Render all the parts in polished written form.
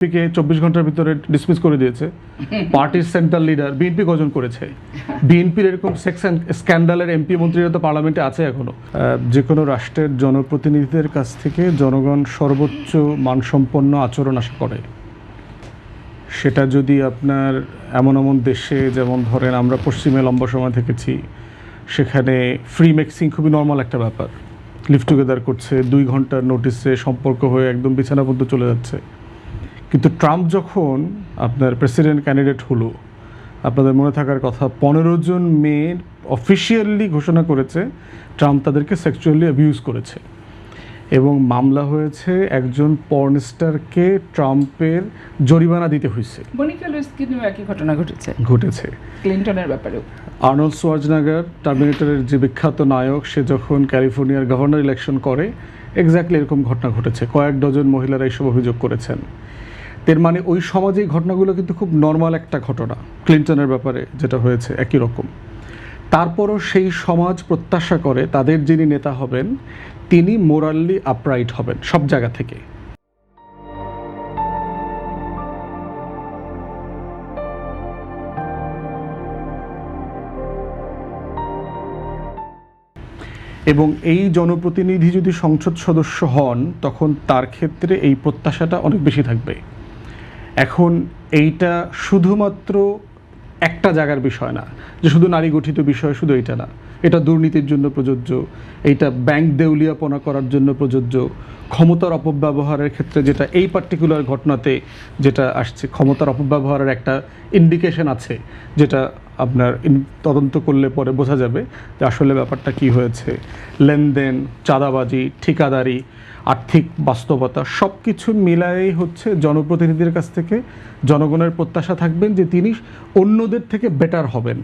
বিএনপিকে 24 ঘন্টার ভিতরে ডিসমিস করে দিয়েছে। পার্টির সেন্ট্রাল লিডার বিএনপি কজন করেছে? বিএনপির এরকম সেক্স স্ক্যান্ডালের এমপি মন্ত্রীরা তো পার্লামেন্টে আছে এখনো। যে কোনো রাষ্ট্রের জনপ্রতিনিধিদের কাছ থেকে জনগণ সর্বোচ্চ মানসম্পন্ন আচরণ আশা করে। সেটা যদি আপনার এমন এমন দেশে, যেমন ধরেন আমরা পশ্চিমে লম্বা সময় থেকেছি, সেখানে ফ্রি মিক্সিং খুবই নর্মাল একটা ব্যাপার। লিভ টুগেদার করছে, 2 ঘন্টার নোটিসে সম্পর্ক হয়ে একদম বিছানা পর্যন্ত চলে যাচ্ছে। কিন্তু ট্রাম্প যখন আপনার প্রেসিডেন্ট ক্যান্ডিডেট হলো, আপনাদের মনে থাকার কথা 15 জন মেয়ে অফিসিয়ালি ঘোষণা করেছে ট্রাম্প তাদেরকে সেক্সুয়ালি অ্যাবিউজ করেছে, এবং মামলা হয়েছে একজন পর্নস্টারকে ট্রাম্পের জরিমানা দিতে হয়েছে। মনিকা লুইসকিনেও একই ঘটনা ঘটেছে ক্লিনটনের ব্যাপারেও। আর্নল্ড সোয়ার্জনেগার, টার্মিনেটরের যে বিখ্যাত নায়ক, সে যখন ক্যালিফোর্নিয়ার গভর্নর ইলেকশন করে, এক্স্যাক্টলি এরকম ঘটনা ঘটেছে। কয়েক ডজন মহিলারা এইসব অভিযোগ করেছেন। এর মানে ওই সমাজে ঘটনাগুলো কিন্তু খুব নর্মাল একটা ঘটনা। ক্লিনটনের ব্যাপারে যেটা হয়েছে একই রকম। তারপরও সেই সমাজ প্রত্যাশা করে তাদের যিনি নেতা হবেন তিনি মোরালি আপরাইট হবেন সব জায়গা থেকে। এবং এই জনপ্রতিনিধি যদি সংসদ সদস্য হন, তখন তার ক্ষেত্রে এই প্রত্যাশাটা অনেক বেশি থাকবে। এখন এইটা শুধুমাত্র একটা জায়গার বিষয় না, যে শুধু নারী গঠিত বিষয়, শুধু এইটা না। এটা দুর্নীতির জন্য প্রযোজ্য, এইটা ব্যাংক দেউলিয়াপনা করার জন্য প্রযোজ্য, ক্ষমতার অপব্যবহারের ক্ষেত্রে, যেটা এই পার্টিকুলার ঘটনাতে যেটা আসছে, ক্ষমতার অপব্যবহারের একটা ইন্ডিকেশন আছে, যেটা আপনার তদন্ত করলে পরে বোঝা যাবে যে আসলে ব্যাপারটা কি হয়েছে। লেনদেন, চাঁদাবাজি, ঠিকাদারি, আর্থিক বাস্তবতা সব কিছু মিলায়েই হচ্ছে জনপ্রতিনিধিদের কাছ থেকে জনগণের প্রত্যাশা থাকবেন যে তিনি অন্যদের থেকে বেটার হবেন।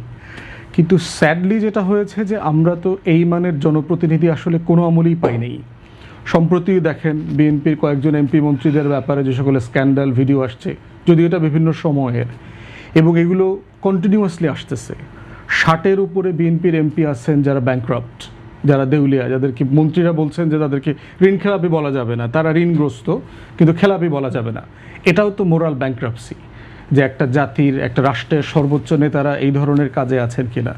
কিন্তু স্যাডলি যেটা হয়েছে যে আমরা তো এই মানের জনপ্রতিনিধি আসলে কোনো আমলেই পাইনি। সম্প্রতি দেখেন বিএনপির কয়েকজন এমপি মন্ত্রীদের ব্যাপারে যে সকল স্ক্যান্ডাল ভিডিও আসছে, যদিও এটা বিভিন্ন সময়ের, এবং এগুলো কন্টিনিউয়াসলি আসতেছে। 60-এর উপরে বিএনপির এমপি আছেন যারা ব্যাংক্রাপ্ট, যারা দেউলিয়া, যাদেরকে মন্ত্রীরা বলছেন যে তাদেরকে ঋণ খেলাপি বলা যাবে না, তারা ঋণগ্রস্ত কিন্তু খেলাপি বলা যাবে না। এটাও তো মোরাল ব্যাংক্রাপসি, যে একটা জাতির, একটা রাষ্ট্রের সর্বোচ্চ নেতারা এই ধরনের কাজে আছেন কিনা।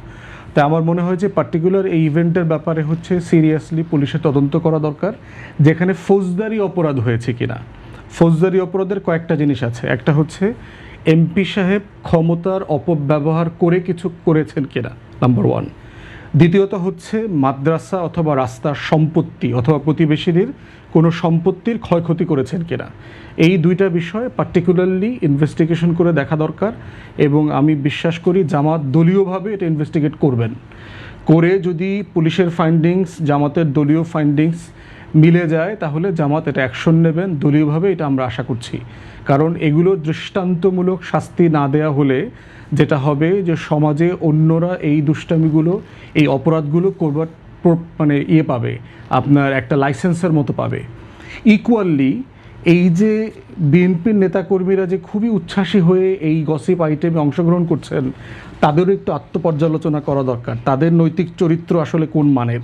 তাই আমার মনে হয় যে পার্টিকুলার এই ইভেন্টের ব্যাপারে হচ্ছে সিরিয়াসলি পুলিশের তদন্ত করা দরকার, যেখানে ফৌজদারি অপরাধ হয়েছে কিনা। ফৌজদারি অপরাধের কয়েকটা জিনিস আছে। একটা হচ্ছে এমপি সাহেব ক্ষমতার অপব্যবহার করে কিছু করেছেন কিনা, নাম্বার 1। দ্বিতীয়ত হচ্ছে মাদ্রাসা অথবা রাস্তার সম্পত্তি অথবা প্রতিবেশীদের কোনো সম্পত্তির ক্ষয়ক্ষতি করেছেন কিনা। এই দুইটা বিষয় পার্টিকুলারলি ইনভেস্টিগেশন করে দেখা দরকার, এবং আমি বিশ্বাস করি জামাত দলীয়ভাবে এটা ইনভেস্টিগেট করবেন। করে যদি পুলিশের ফাইন্ডিংস জামাতের দলীয় ফাইন্ডিংস মিলে যায়, তাহলে জামাত এটা অ্যাকশন নেবেন দলীয়ভাবে, এটা আমরা আশা করছি। কারণ এগুলো দৃষ্টান্তমূলক শাস্তি না দেয়া হলে যেটা হবে যে সমাজে অন্যরা এই দুষ্টামিগুলো, এই অপরাধগুলো করবার মানে পাবে, আপনার একটা লাইসেন্সের মতো পাবে। ইকুয়ালি এই যে বিএনপির নেতাকর্মীরা যে খুবই উচ্ছ্বাসী হয়ে এই গসিপ আইটেমে অংশগ্রহণ করছেন, তাদেরও একটু আত্মপর্যালোচনা করা দরকার। তাদের নৈতিক চরিত্র আসলে কোন মানের,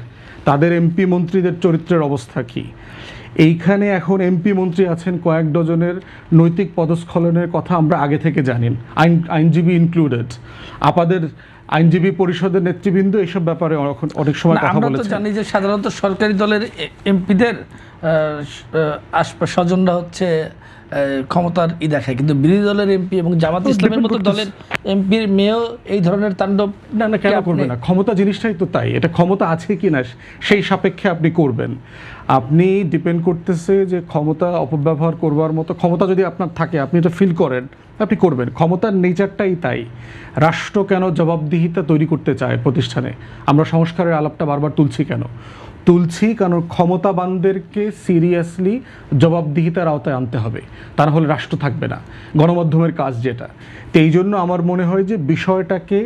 তাদের এমপি মন্ত্রীদের চরিত্রের অবস্থা কী। এইখানে এখন এমপি মন্ত্রী আছেন কয়েক ডজনের, নৈতিক পদস্খলনের কথা আমরা আগে থেকে জানি, আইনজীবী ইনক্লুডেড। আপনাদের আইনজীবী পরিষদের নেতৃবৃন্দ এইসব ব্যাপারে অনেক সময় কথা বলেছে। আমরা তো জানি যে সাধারণত সরকারি দলের এমপিদের স্বজনরা হচ্ছে ক্ষমতার দেখায়, কিন্তু বিরোধী দলের এমপি এবং জামাত ইসলামের মতো দলের এমপির মেয়েও এই ধরনের তাণ্ডব না কেন করবে না? ক্ষমতা জিনিসটাই তো তাই, এটা ক্ষমতা আছে কি না সেই সাপেক্ষে আপনি করবেন। আপনি ডিপেন্ড করতেছে যে ক্ষমতা অপব্যবহার করবার মতো ক্ষমতা যদি আপনার থাকে, আপনি এটা ফিল করেন, আপনি করবেন। ক্ষমতার নেচারটাই তাই। রাষ্ট্র কেন জবাবদিহিতা তৈরি করতে চায় প্রতিষ্ঠানে? আমরা সংস্কারের আলাপটা বারবার তুলছি কারণ ক্ষমতাবানদেরকে সিরিয়াসলি জবাবদিহিতার আওতায় আনতে হবে, তা না হলে রাষ্ট্র থাকবে না। গণমাধ্যমের কাজ যেটা, তো এই জন্য আমার মনে হয় যে বিষয়টাকে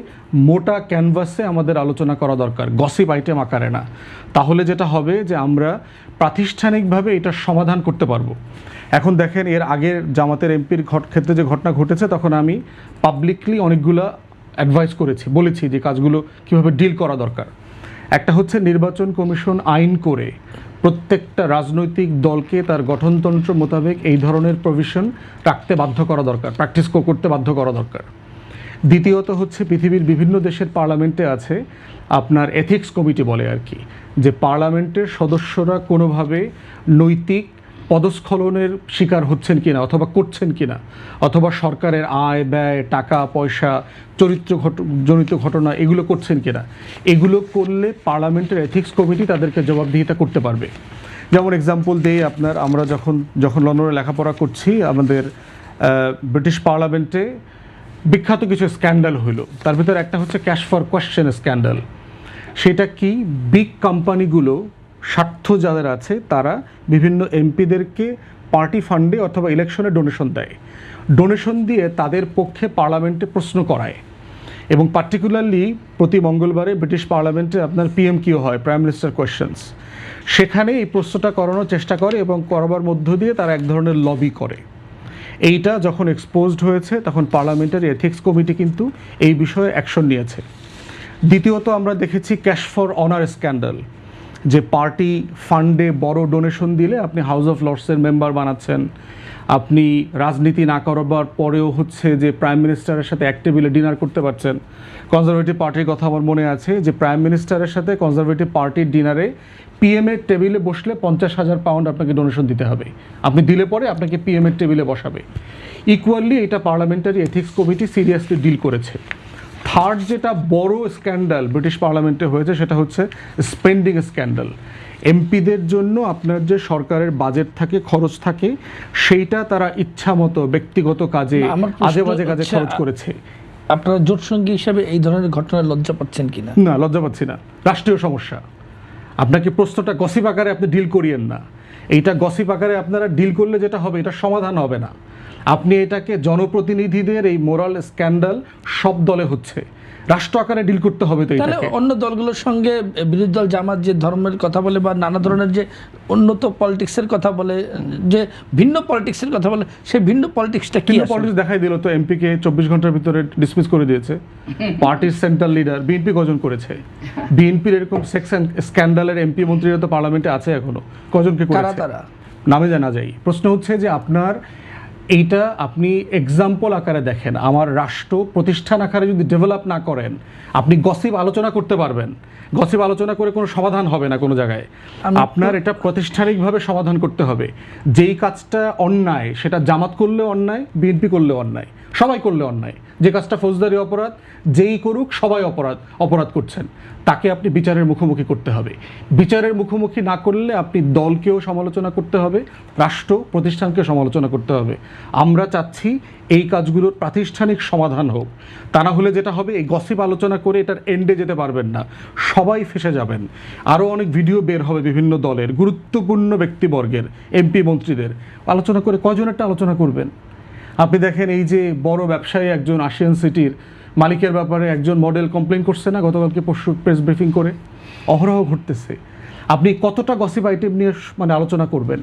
মোটা ক্যানভাসে আমাদের আলোচনা করা দরকার, গসিপ আইটেম আকারে না। তাহলে যেটা হবে যে আমরা প্রাতিষ্ঠানিকভাবে এটার সমাধান করতে পারবো। এখন দেখেন, এর আগের জামাতের এমপির ক্ষেত্রে যে ঘটনা ঘটেছে, তখন আমি পাবলিকলি অনেকগুলো অ্যাডভাইস করেছি, বলেছি যে কাজগুলো কীভাবে ডিল করা দরকার। একটা হচ্ছে নির্বাচন কমিশন আইন করে প্রত্যেকটা রাজনৈতিক দলকে তার গঠনতন্ত্র মোতাবেক এই ধরনের প্রভিশন রাখতে বাধ্য করা দরকার, প্র্যাকটিস করতে বাধ্য করা দরকার। দ্বিতীয়ত হচ্ছে পৃথিবীর বিভিন্ন দেশের পার্লামেন্টে আছে আপনার এথিক্স কমিটি বলে আর কি, যে পার্লামেন্টের সদস্যরা কোনোভাবে নৈতিক পদস্খলনের শিকার হচ্ছেন কিনা অথবা করছেন কিনা, অথবা সরকারের আয় ব্যয়, টাকা পয়সা, জনিত ঘটনা এগুলো করছেন কিনা, এগুলো করলে পার্লামেন্টের এথিক্স কমিটি তাদেরকে জবাবদিহিতা করতে পারবে। যেমন এক্সাম্পল দিয়ে আমরা যখন লন্ডনে লেখাপড়া করছি, আমাদের ব্রিটিশ পার্লামেন্টে বিখ্যাত কিছু স্ক্যান্ডাল হলো। তার ভিতরে একটা হচ্ছে ক্যাশ ফর কোয়েশ্চেন স্ক্যান্ডাল। সেটা কি, বিগ কোম্পানিগুলো স্বার্থ যাদের আছে তারা বিভিন্ন এমপিদেরকে পার্টি ফান্ডে অথবা ইলেকশনে ডোনেশন দেয়, ডোনেশন দিয়ে তাদের পক্ষে পার্লামেন্টে প্রশ্ন করায়। এবং পার্টিকুলারলি প্রতি মঙ্গলবারে ব্রিটিশ পার্লামেন্টে আপনার PMQ হয়, প্রাইম মিনিস্টার কোয়েশ্চেন্স। সেখানে এই প্রশ্নটা করানোর চেষ্টা করে এবং করবার মধ্য দিয়ে তারা এক ধরনের লবি করে। এইটা যখন এক্সপোজড হয়েছে তখন পার্লামেন্টারি এথিক্স কমিটি কিন্তু এই বিষয়ে অ্যাকশন নিয়েছে। দ্বিতীয়ত আমরা দেখেছি ক্যাশ ফর অনার স্ক্যান্ডাল, যে পার্টি ফান্ডে বড় ডোনেশন দিলে আপনি হাউস অফ লর্ডসের মেম্বার বানাচ্ছেন, আপনি রাজনীতি না করবার পরেও হচ্ছে যে প্রাইম মিনিস্টারের সাথে এক টেবিলে ডিনার করতে পারছেন। কনজারভেটিভ পার্টির কথা আমার মনে আছে যে প্রাইম মিনিস্টারের সাথে কনজারভেটিভ পার্টির ডিনারে PM-এর টেবিলে বসলে 50,000 পাউন্ড আপনাকে ডোনেশন দিতে হবে, আপনি দিলে পরে আপনাকে PM-এর টেবিলে বসাবে। ইকুয়ালি এটা parliamentary ethics committee seriously deal করেছে। থার্ড যেটা বড় স্ক্যান্ডাল ব্রিটিশ পার্লামেন্টে হয়েছে সেটা হচ্ছে স্পেন্ডিং স্ক্যান্ডাল। এমপিদের জন্য আপনার যে সরকারের বাজেট থাকে, খরচ থাকে, সেইটা তারা ইচ্ছা মতো ব্যক্তিগত কাজে আজে বাজে কাজে খরচ করেছে। আপনারা জোটসঙ্গী হিসাবে এই ধরনের ঘটনায় লজ্জা পাচ্ছেন কিনা? না, লজ্জা পাচ্ছি না, রাষ্ট্রীয় সমস্যা। আপনাকে প্রশ্নটা গসিপ আকারে আপনি ডিল করিয়েন না। এইটা গসিপ আকারে আপনারা ডিল করলে যেটা হবে, এটা সমাধান হবে না। আপনি এটাকে জনপ্রতিনিধিদের এই মোরাল স্ক্যান্ডাল সব দলে হচ্ছে, রাষ্ট্র আকারে ডিল করতে হবে। তো তাহলে অন্য দলগুলোর সঙ্গে বিরোধী দল জামাত যে ধর্মের কথা বলে বা নানা ধরনের যে উন্নত পলিটিক্সের কথা বলে, যে ভিন্ন পলিটিক্সের কথা বলে, সেই ভিন্ন পলিটিক্সটা কি? পলিটিক্স দেখাই দিল তো, এমপিকে 24 ঘন্টার ভিতরে ডিসমিস করে দিয়েছে। পার্টির সেন্ট্রাল লিডার বিএনপি কজন করেছে? বিএনপির এরকম সেকশন স্ক্যান্ডালের এমপি মন্ত্রীরা তো পার্লামেন্টে আছে এখনো, কজনকে করেছে? নামে জানা যায়। প্রশ্ন হচ্ছে যে আপনার এইটা আপনি এক্সাম্পল আকারে দেখেন, আমার রাষ্ট্র প্রতিষ্ঠান আকারে যদি ডেভেলপ না করেন, আপনি গসিপ আলোচনা করতে পারবেন, গসিপ আলোচনা করে কোনো সমাধান হবে না কোনো জায়গায়। আপনার এটা প্রাতিষ্ঠানিকভাবে সমাধান করতে হবে। যেই কাজটা অন্যায় সেটা জামাত করলে অন্যায়, বিএনপি করলে অন্যায়, সবাই করলে অন্যায়। যে কাজটা ফৌজদারি অপরাধ, যেই করুক সবাই অপরাধ করছেন, তাকে আপনি বিচারের মুখোমুখি করতে হবে। বিচারের মুখোমুখি না করলে আপনি দলকেও সমালোচনা করতে হবে, রাষ্ট্র প্রতিষ্ঠানকে সমালোচনা করতে হবে। আমরা চাচ্ছি এই কাজগুলোর প্রাতিষ্ঠানিক সমাধান হোক। তা না হলে যেটা হবে, এই গসিপ আলোচনা করে এটার এন্ডে যেতে পারবেন না, সবাই ফেঁসে যাবেন। আরও অনেক ভিডিও বের হবে বিভিন্ন দলের গুরুত্বপূর্ণ ব্যক্তিবর্গের, এমপি মন্ত্রীদের আলোচনা করে কজন একটা আলোচনা করবেন? আপনি দেখেন এই যে বড় ব্যবসায়ী একজন আশিয়ান সিটির মালিকের ব্যাপারে একজন মডেল কমপ্লেন করছে না গতকালকে পরশু প্রেস ব্রিফিং করে, অহরহ ঘটতেছে। আপনি কতটা গসিপ আইটেম নিয়ে আলোচনা করবেন?